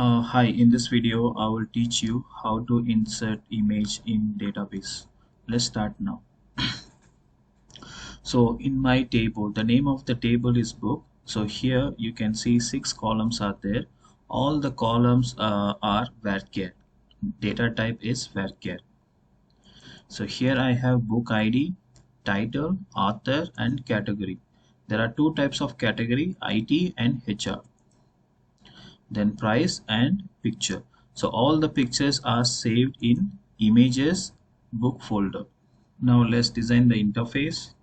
Hi, in this video, I will teach you how to insert image in database. Let's start now. So in my table, the name of the table is book. So here you can see 6 columns are there. All the columns are varchar. Data type is varchar. So here I have book ID, title, author, and category. There are two types of category, IT and HR. Then price and picture. So all the pictures are saved in images book folder. Now let's design the interface.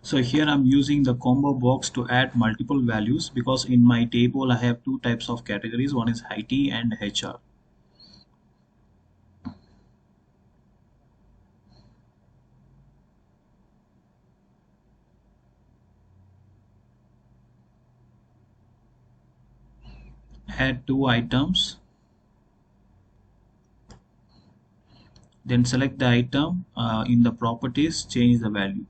So here I'm using the combo box to add multiple values because in my table I have two types of categories. One is IT and HR. Add two items. Then select the item. In the properties, change the value.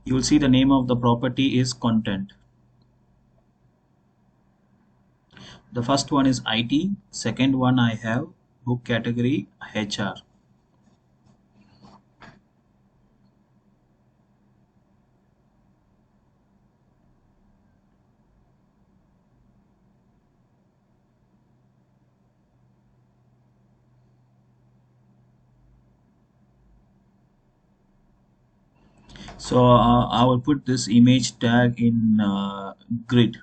You will see the name of the property is content. The first one is IT, second one I have book category HR. So I will put this image tag in grid.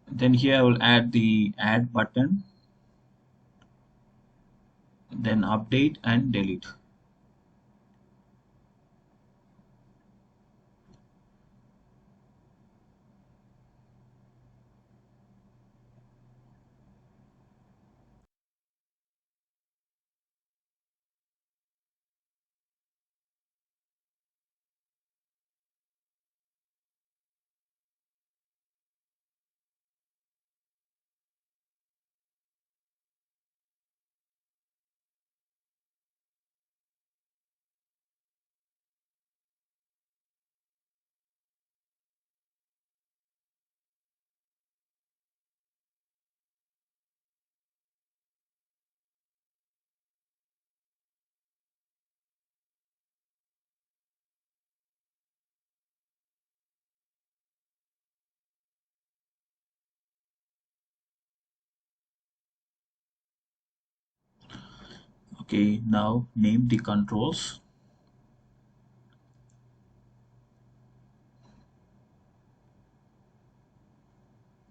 Then here I will add the add button, then update and delete. Okay, now name the controls.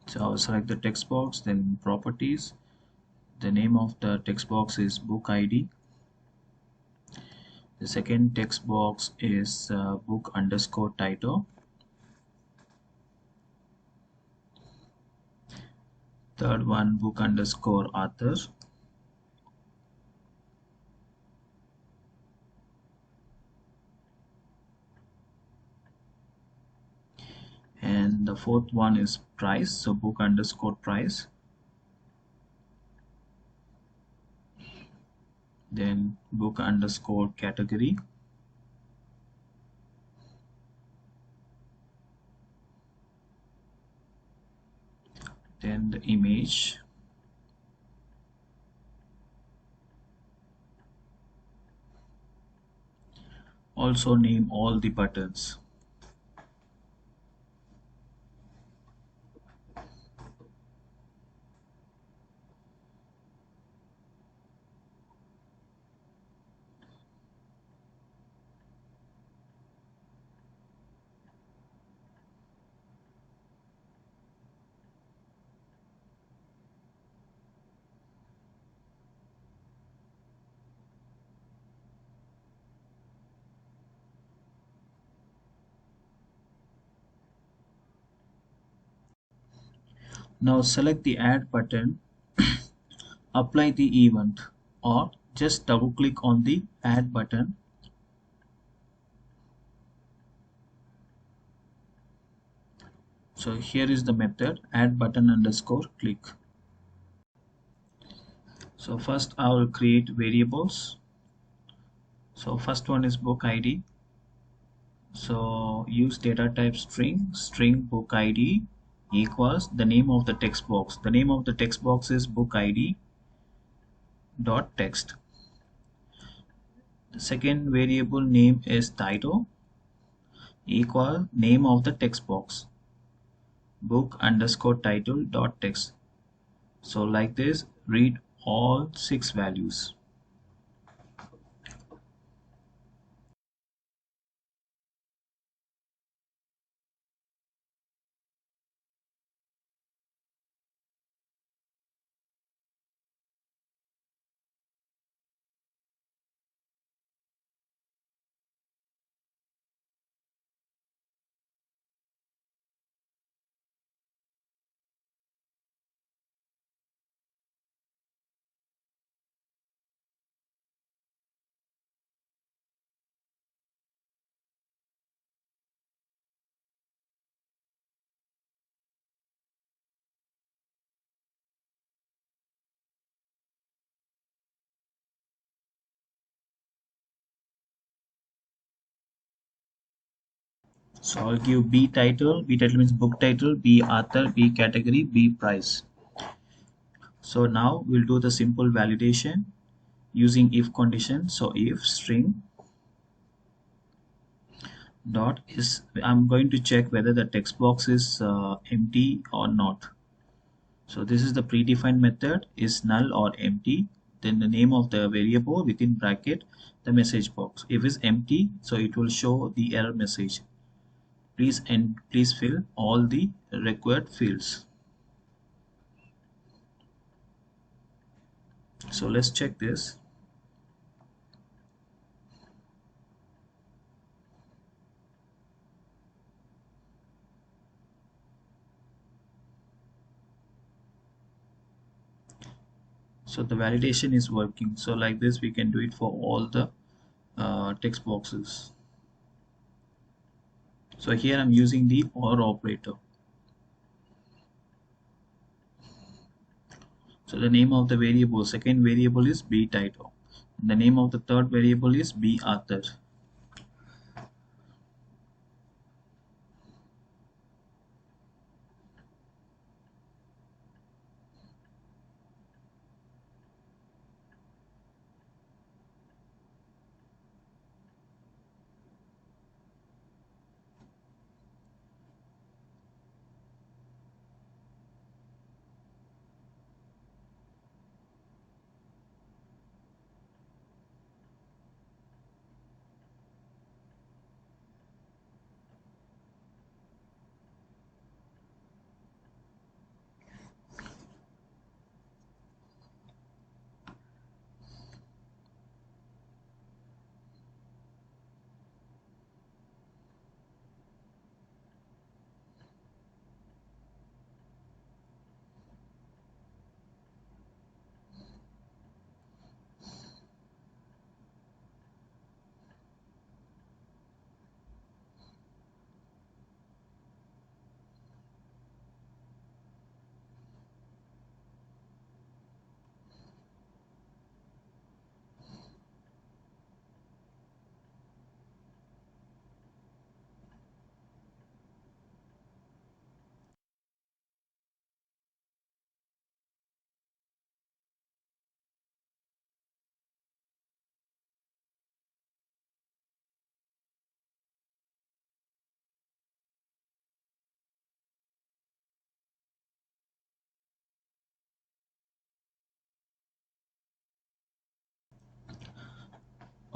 So I'll select the text box, then properties. The name of the text box is book ID. The second text box is book underscore title. Third one, book underscore author. And the fourth one is price, so book underscore price. Then book underscore category. Then the image. Also name all the buttons. Now select the add button, apply the event, or just double click on the add button. So here is the method, add button underscore click. So first I will create variables. So first one is book ID. So use data type string book ID equals the name of the text box. The name of the text box is book ID dot text. The second variable name is title equal name of the text box, book underscore title dot text. So like this, read all 6 values. So I'll give B title. B title means book title, B author, B category, B price. So now we'll do the simple validation using if condition. So if string dot is, I'm going to check whether the text box is empty or not. So this is the predefined method, is null or empty. Then the name of the variable within bracket the message box. If it's empty, so it will show the error message. Please fill all the required fields. So let's check this. So the validation is working. So like this we can do it for all the text boxes. So here I'm using the OR operator. So the name of the variable, second variable is B title. The name of the third variable is B author.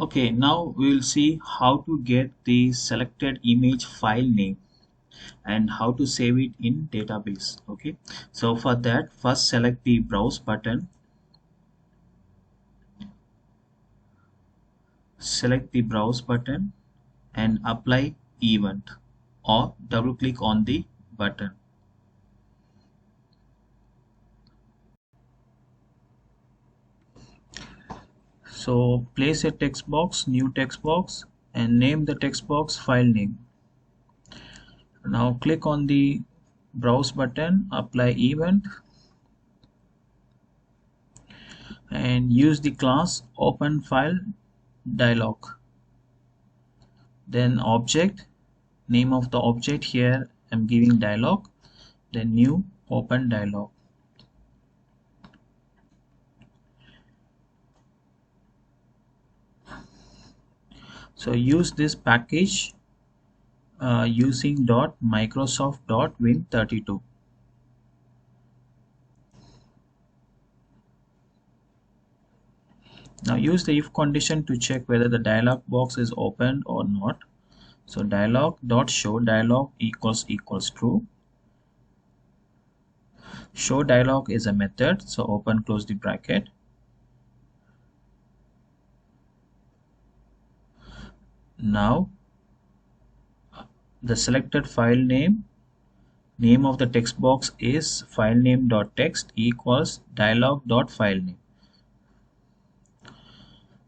Okay, now we will see how to get the selected image file name and how to save it in database. Okay, so for that, first select the browse button, and apply event, or double click on the button. So place a text box, new text box, and name the text box file name. Now click on the browse button, apply event, and use the class open file dialog. Then object, name of the object here I'm giving dialog, then new open dialog. So use this package using .microsoft.win32. Now use the if condition to check whether the dialog box is opened or not. So dialog.show dialog equals true. Show dialog is a method, so open close the bracket. Now the selected file name of the text box is filename.text equals dialog.filename.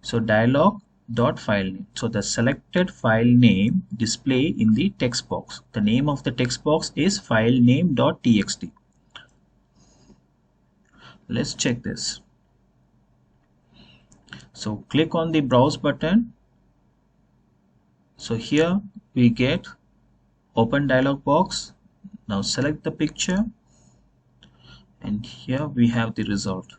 So dialog.filename. So the selected file name display in the text box. The name of the text box is filename.txt. Let's check this. So click on the browse button. So here we get open dialog box. Now select the picture, and here we have the result.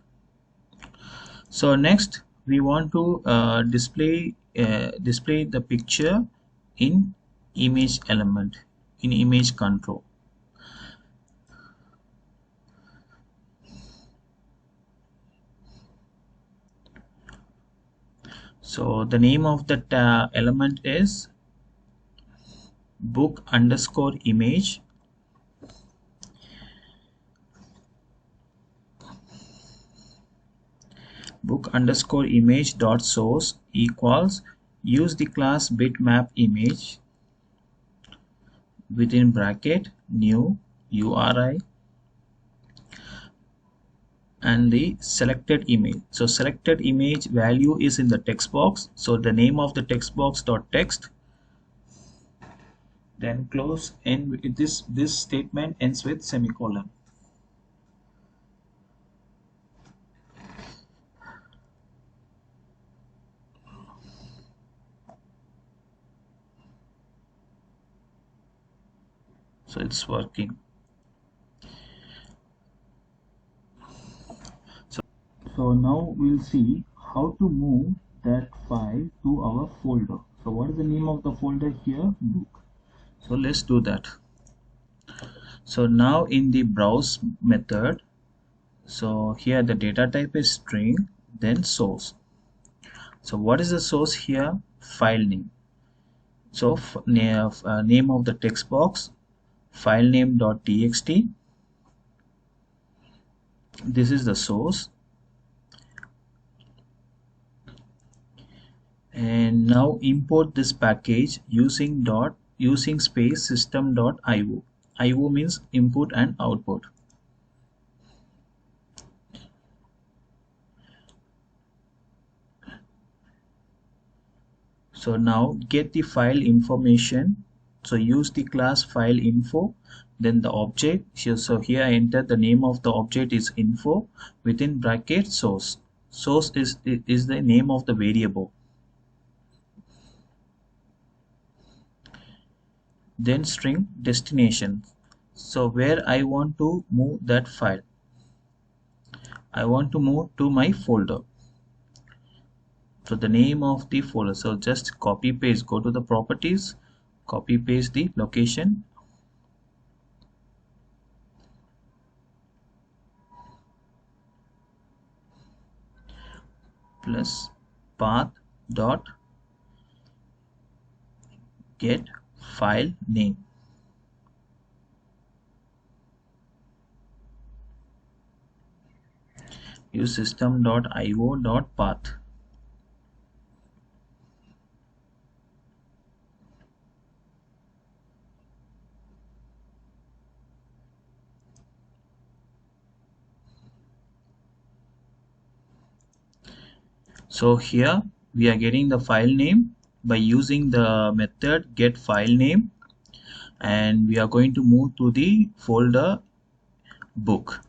So next we want to display the picture in image element, in image control. So the name of that element is book underscore image dot source equals, use the class bitmap image within bracket new URI and the selected image. So selected image value is in the text box, so the name of the text box dot text, then close, and this statement ends with semicolon. So it's working. So now we'll see how to move that file to our folder. So what is the name of the folder here? Book. So let's do that. So now in the browse method, so here the data type is string, then source. So what is the source here? File name. So name of the text box, filename.txt. This is the source. And now import this package using space system.io. IO means input and output. So now get the file information. So use the class file info, then the object. So here I enter the name of the object is info within bracket source. Source is the name of the variable. Then string destination. So where I want to move that file. I want to move to my folder. So the name of the folder. So just copy paste, go to the properties, copy paste the location, plus path dot get file name. Use system.io.path. So here we are getting the file name by using the method get file name, and we are going to move to the folder book.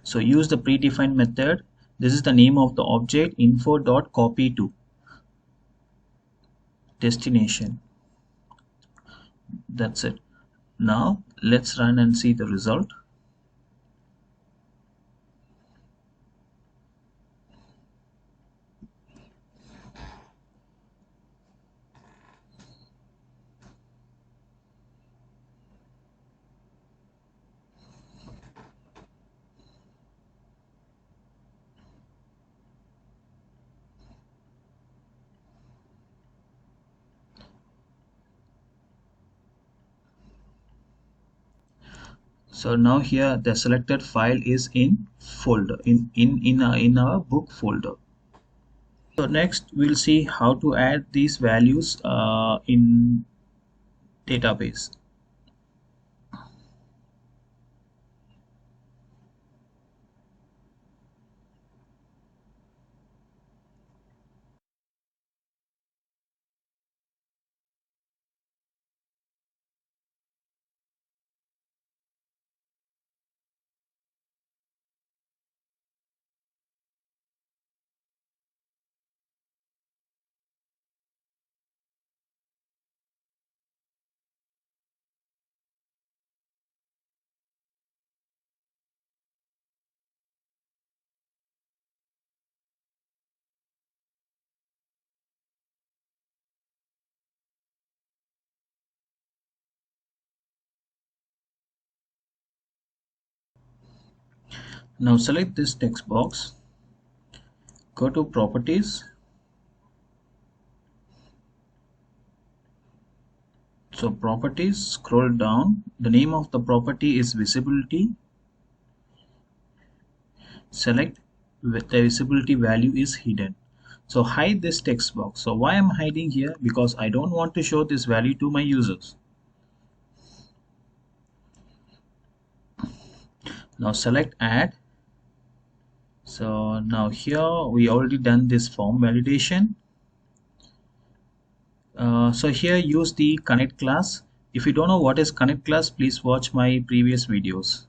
So use the predefined method. This is the name of the object info.copy to destination. That's it. Now let's run and see the result. So now here the selected file is in folder in our book folder. So next we'll see how to add these values in database. Now select this text box, go to properties. So properties, scroll down, the name of the property is visibility. Select the visibility value is hidden. So hide this text box. So why I'm hiding here? Because I don't want to show this value to my users. Now select add. So now here we already done this form validation. So here use the connect class. If you don't know what is connect class, please watch my previous videos.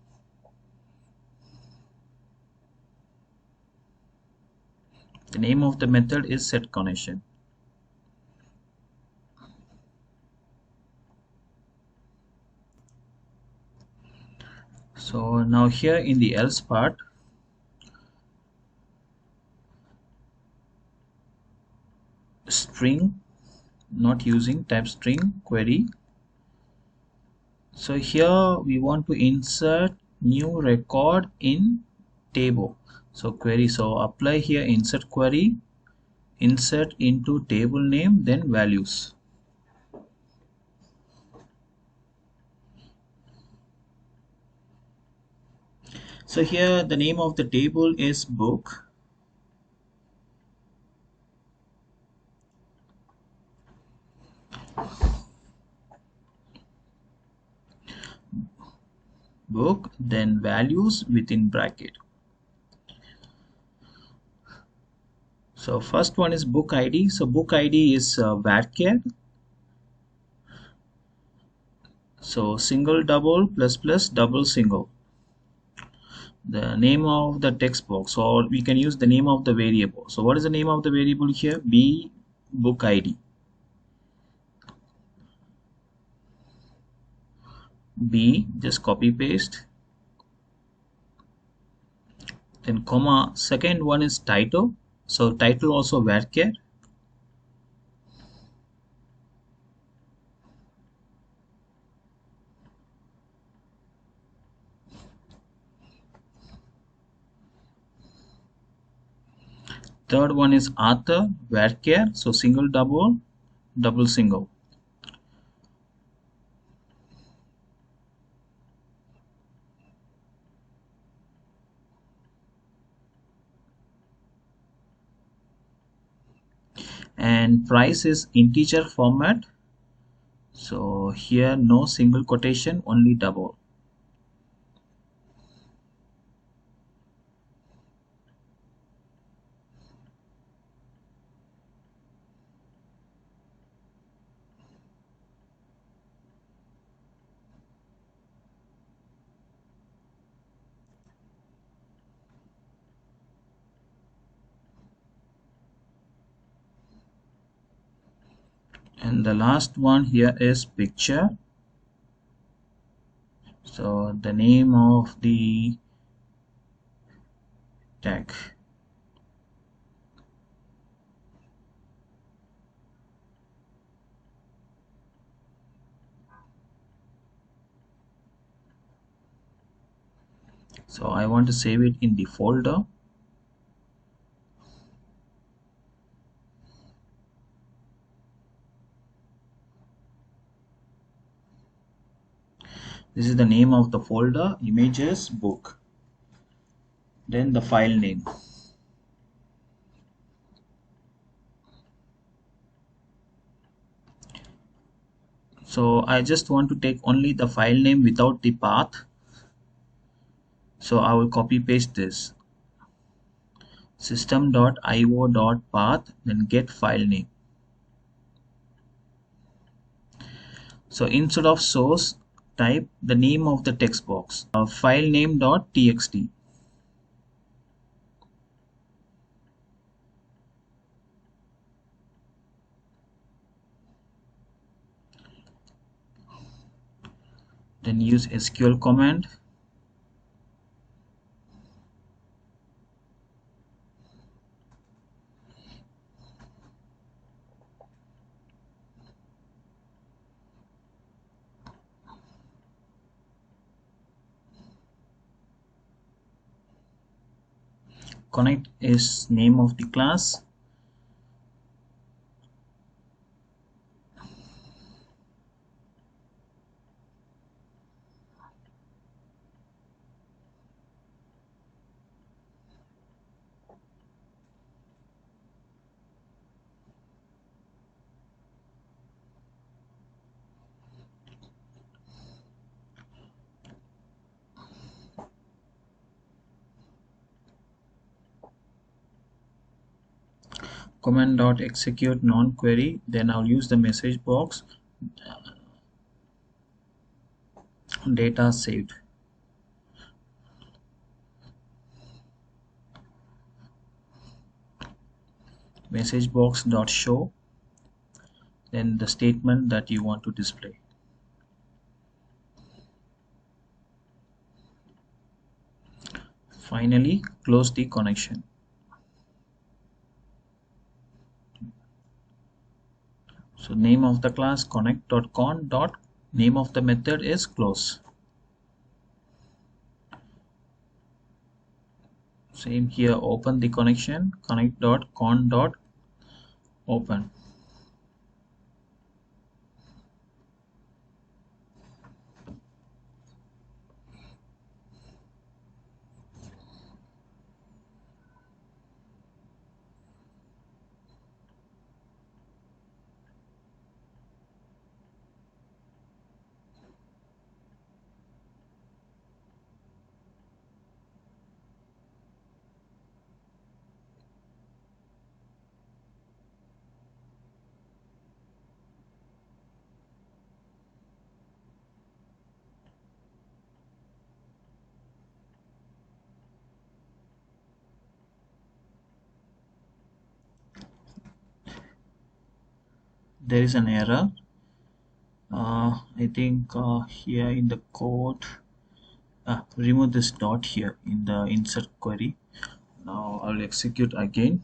The name of the method is set connection. So now here in the else part, string, not using, type string query. So here we want to insert new record in table. So query, so apply here insert query, insert into table name, then values. So here the name of the table is book. Book, then values within bracket. So first one is book ID. So book ID is varchar. So single double plus plus double single. The name of the text box, or we can use the name of the variable. So what is the name of the variable here? B book ID. B, just copy paste. Then comma, second one is title. So title also varchar. Third one is author varchar. So single double double single. And price is integer format, so here no single quotation, only double. And the last one here is picture, so the name of the tag. So I want to save it in the folder. This is the name of the folder, images book, then the file name. So I just want to take only the file name without the path, so I will copy paste this system.io.path, then get file name. So instead of source, type the name of the text box, file name.txt. Then use SQL command. Connect is name of the class. Command.execute non-query, then I'll use the message box, data saved. Message box dot show, then the statement that you want to display. Finally, close the connection. So name of the class connect.con dot, name of the method is close. Same here, open the connection, connect.con dot open. There is an error. I think here in the code, remove this dot here in the insert query. Now I'll execute again.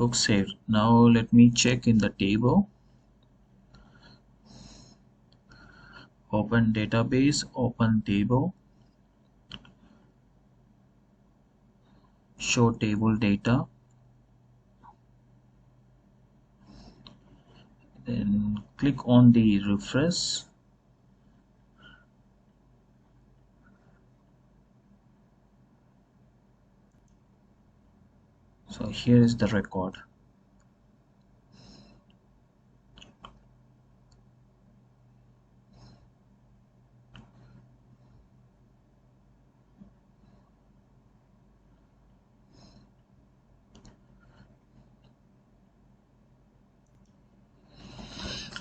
book saved. Now let me check in the table. Open database, open table, show table data, then click on the refresh. So here is the record.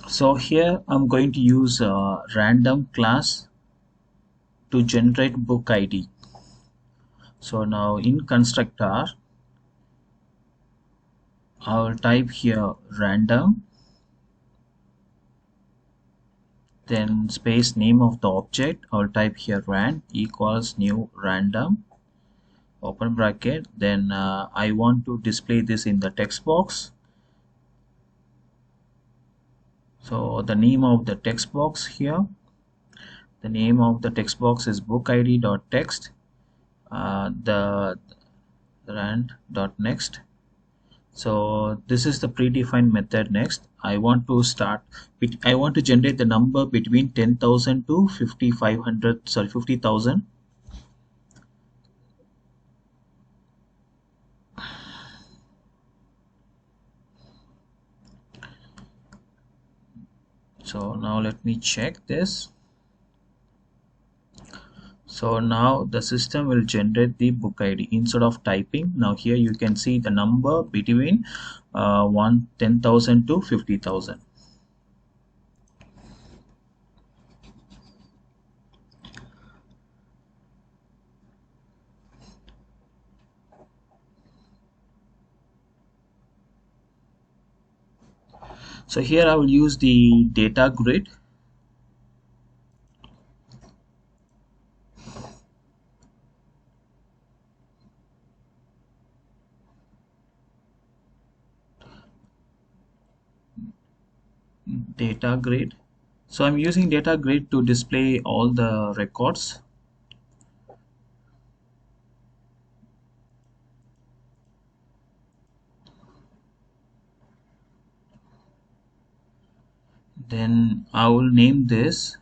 So here I'm going to use a random class to generate book ID. So now in constructor, I'll type here random, then space name of the object. I'll type here rand equals new random, open bracket. Then I want to display this in the text box. So the name of the text box here, the name of the text box is book id dot text, the rand dot next. So this is the predefined method. Next I want to start I want to generate the number between 10,000 to 5,500, sorry, 50,000. So now let me check this. So now the system will generate the book ID instead of typing. Now here you can see the number between 10,000 to 50,000. So here I will use the data grid. Data grid. So I'm using data grid to display all the records. Then I will name this.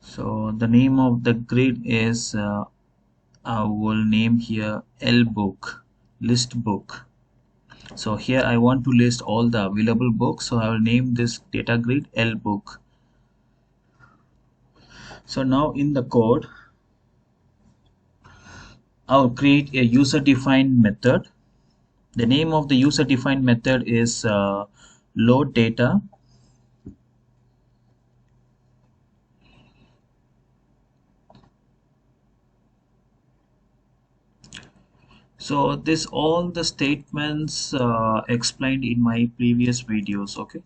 So the name of the grid is I will name here L book, list book. So here I want to list all the available books, so I will name this data grid L book. So now in the code I'll create a user defined method. The name of the user defined method is load data. So this all the statements explained in my previous videos. Okay.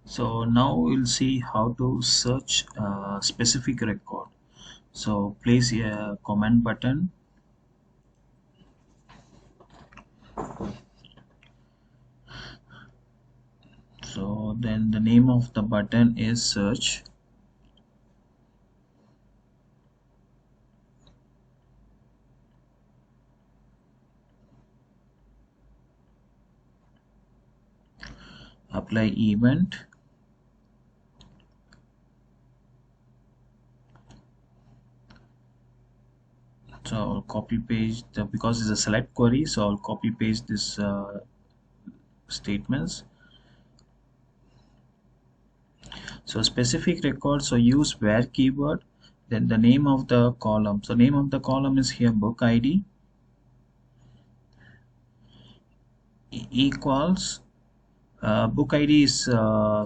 So now we'll see how to search a specific record. So place a comment button. So then the name of the button is search. Apply event. So I'll copy paste because it's a select query, so I'll copy paste this statements. So specific record, so use where keyword, then the name of the column. So name of the column is here book ID equals book ID is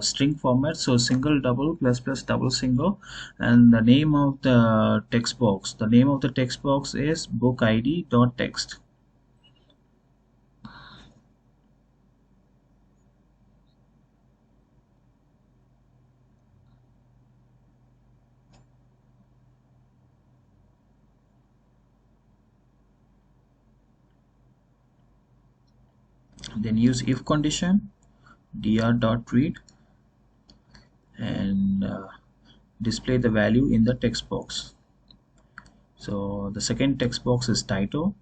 string format, so single double plus plus double single, and the name of the text box. The name of the text box is book ID dot text. Then use if condition dr.read and display the value in the text box. So the second text box is title.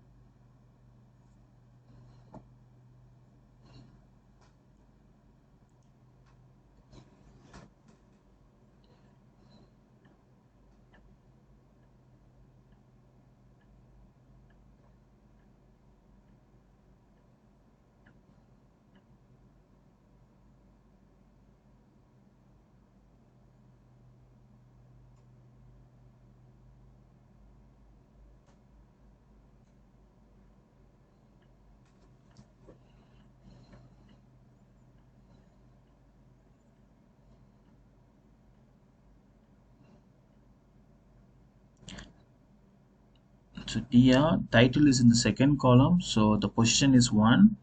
So dr title is in the second column, so the position is 1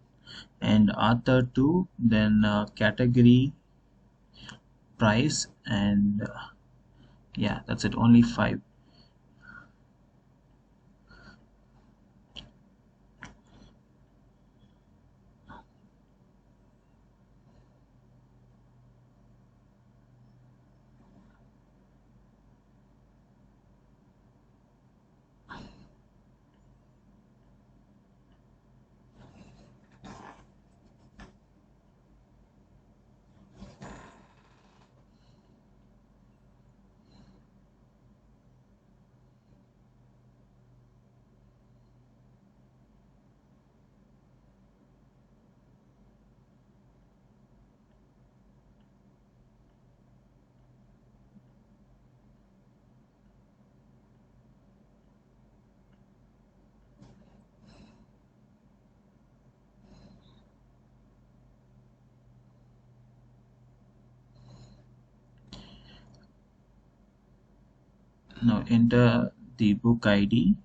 and author 2, then category, price, and yeah, that's it, only 5. Now enter the book ID.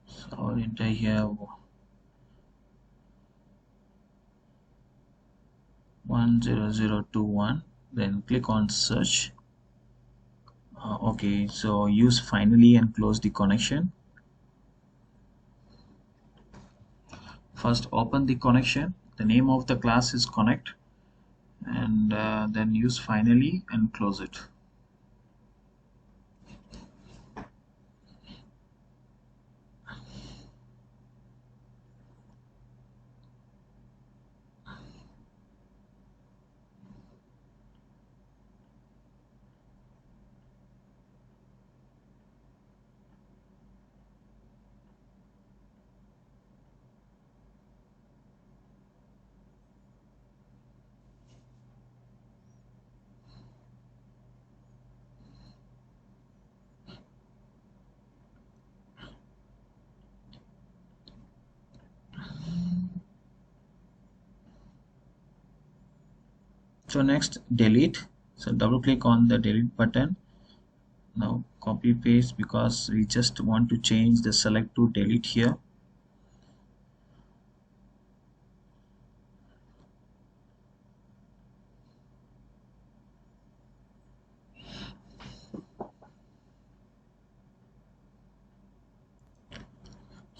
So I'll enter here 10021, then click on search. Okay, so use finally and close the connection. First open the connection, the name of the class is connect, and then use finally and close it. So next delete, so double click on the delete button. Now copy paste because we just want to change the select to delete here.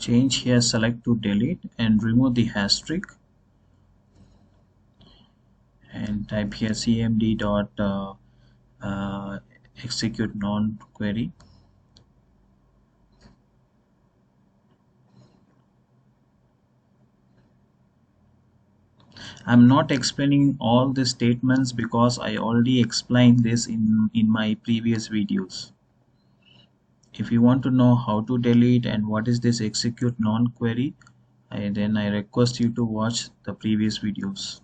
change here, select to delete and remove the asterisk and type here cmd dot execute non query. I'm not explaining all the statements because I already explained this in my previous videos. If you want to know how to delete and what is this execute non query, then I request you to watch the previous videos.